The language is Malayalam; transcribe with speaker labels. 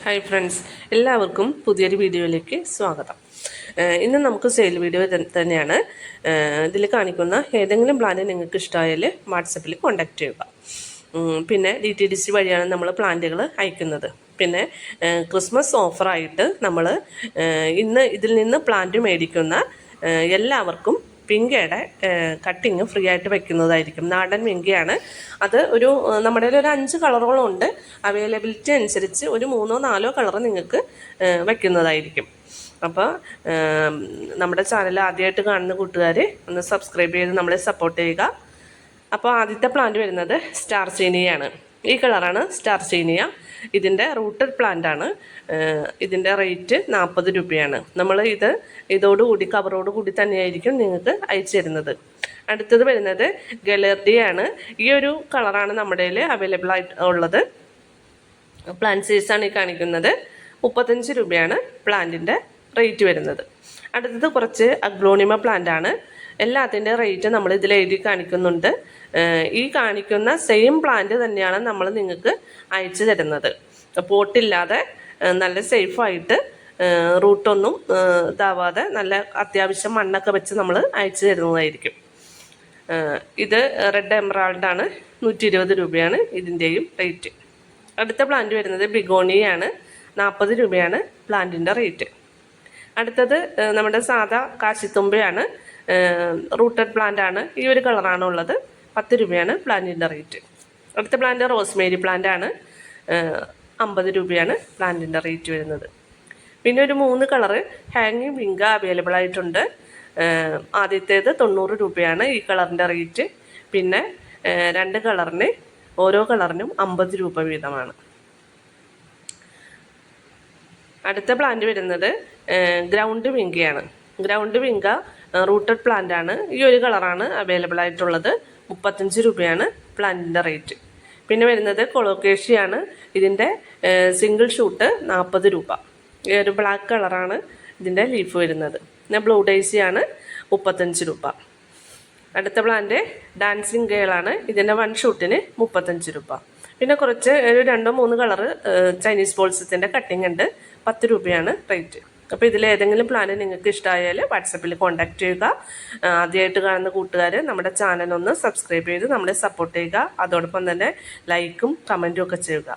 Speaker 1: ഹായ് ഫ്രണ്ട്സ്, എല്ലാവർക്കും പുതിയൊരു വീഡിയോയിലേക്ക് സ്വാഗതം. ഇന്ന് നമുക്ക് സെയിൽ വീഡിയോ തന്നെയാണ്. ഇതിൽ കാണിക്കുന്ന ഏതെങ്കിലും പ്ലാന്റ് നിങ്ങൾക്ക് ഇഷ്ടമായാൽ വാട്സപ്പിൽ കോൺടാക്റ്റ് ചെയ്യുക. പിന്നെ DTDC വഴിയാണ് നമ്മൾ പ്ലാന്റുകൾ അയക്കുന്നത്. പിന്നെ ക്രിസ്മസ് ഓഫറായിട്ട് നമ്മൾ ഇന്ന് ഇതിൽ നിന്ന് പ്ലാന്റ് മേടിക്കുന്ന എല്ലാവർക്കും പിങ്കയുടെ കട്ടിങ് ഫ്രീ ആയിട്ട് വയ്ക്കുന്നതായിരിക്കും. നാടൻ പിങ്കയാണ്. അത് നമ്മുടെ ഒരു 5 കളറുകളും ഉണ്ട്. അവൈലബിലിറ്റി അനുസരിച്ച് ഒരു 3-4 കളർ നിങ്ങൾക്ക് വയ്ക്കുന്നതായിരിക്കും. അപ്പോൾ നമ്മുടെ ചാനൽ ആദ്യമായിട്ട് കാണുന്ന കൂട്ടുകാർ ഒന്ന് സബ്സ്ക്രൈബ് ചെയ്ത് നമ്മളെ സപ്പോർട്ട് ചെയ്യുക. അപ്പോൾ ആദ്യത്തെ പ്ലാന്റ് വരുന്നത് സ്റ്റാർ സീനിയാണ്. ഈ കളറാണ് സ്റ്റാർ സീനിയ. ഇതിൻ്റെ റൂട്ടഡ് പ്ലാന്റ് ആണ്. ഇതിൻ്റെ റേറ്റ് 40 രൂപയാണ്. നമ്മൾ ഇതോടുകൂടി കവറോടുകൂടി തന്നെയായിരിക്കും നിങ്ങൾക്ക് അയച്ചു തരുന്നത്. അടുത്തത് വരുന്നത് ഗലേർഡിയാണ്. ഈ ഒരു കളറാണ് നമ്മുടെ കയ്യിൽ അവൈലബിൾ ആയിട്ട് ഉള്ളത്. പ്ലാന്റ് സൈസാണ് ഈ കാണിക്കുന്നത്. 35 രൂപയാണ് പ്ലാന്റിൻ്റെ റേറ്റ് വരുന്നത്. അടുത്തത് കുറച്ച് അഗ്ലോണിമ പ്ലാന്റ് ആണ്. എല്ലാത്തിൻ്റെ റേറ്റ് നമ്മൾ ഇതിൽ എഴുതി കാണിക്കുന്നുണ്ട്. ഈ കാണിക്കുന്ന സെയിം പ്ലാന്റ് തന്നെയാണ് നമ്മൾ നിങ്ങൾക്ക് അയച്ചു തരുന്നത്. പോട്ടില്ലാതെ നല്ല സേഫായിട്ട് റൂട്ടൊന്നും ഇതാവാതെ നല്ല അത്യാവശ്യം മണ്ണൊക്കെ വെച്ച് നമ്മൾ അയച്ചു തരുന്നതായിരിക്കും. ഇത് റെഡ് എമറാൾഡാണ്. 120 രൂപയാണ് ഇതിൻ്റെയും റേറ്റ്. അടുത്ത പ്ലാന്റ് വരുന്നത് ബിഗോണിയാണ്. 40 രൂപയാണ് പ്ലാന്റിൻ്റെ റേറ്റ്. അടുത്തത് നമ്മുടെ സാധാ കാശിത്തുമ്പയാണ്. റൂട്ടഡ് പ്ലാന്റ് ആണ്. ഈ ഒരു കളറാണ് ഉള്ളത്. 10 രൂപയാണ് പ്ലാന്റിൻ്റെ റേറ്റ്. അടുത്ത പ്ലാന്റ് റോസ്മേരി പ്ലാന്റ് ആണ്. 50 രൂപയാണ് പ്ലാന്റിൻ്റെ റേറ്റ് വരുന്നത്. പിന്നെ ഒരു 3 കളറ് ഹാങ്ങിങ് വിങ്ക അവൈലബിൾ ആയിട്ടുണ്ട്. ആദ്യത്തേത് 90 രൂപയാണ് ഈ കളറിൻ്റെ റേറ്റ്. പിന്നെ 2 കളറിന് ഓരോ കളറിനും 50 രൂപ വീതമാണ്. അടുത്ത പ്ലാന്റ് വരുന്നത് ഗ്രൗണ്ട് വിങ്കയാണ്. ഗ്രൗണ്ട് വിങ്ക റൂട്ടഡ് പ്ലാന്റ് ആണ്. ഈ ഒരു കളറാണ് അവൈലബിൾ ആയിട്ടുള്ളത്. 35 രൂപയാണ് പ്ലാന്റിൻ്റെ റേറ്റ്. പിന്നെ വരുന്നത് കൊളോക്കേഷ്യയാണ്. ഇതിൻ്റെ സിംഗിൾ ഷൂട്ട് 40 രൂപ. ഈ ഒരു ബ്ലാക്ക് കളറാണ് ഇതിൻ്റെ ലീഫ് വരുന്നത്. പിന്നെ ബ്ലൂ ഡേയ്സിയാണ് 35 രൂപ. അടുത്ത പ്ലാന്റ് ഡാൻസിങ് ഗേളാണ്. ഇതിൻ്റെ 1 ഷൂട്ടിന് 35 രൂപ. പിന്നെ കുറച്ച് ഒരു 2-3 കളറ് ചൈനീസ് ബോൾസത്തിൻ്റെ കട്ടിങ് ഉണ്ട്. 10 രൂപയാണ് റേറ്റ്. അപ്പോൾ ഇതിലേതെങ്കിലും പ്ലാൻ നിങ്ങൾക്ക് ഇഷ്ടമായാൽ വാട്സപ്പിൽ കോൺടാക്റ്റ് ചെയ്യുക. ആദ്യമായിട്ട് കാണുന്ന കൂട്ടുകാർ നമ്മുടെ ചാനൽ ഒന്ന് സബ്സ്ക്രൈബ് ചെയ്ത് നമ്മളെ സപ്പോർട്ട് ചെയ്യുക. അതോടൊപ്പം തന്നെ ലൈക്കും കമൻറ്റും ഒക്കെ ചെയ്യുക.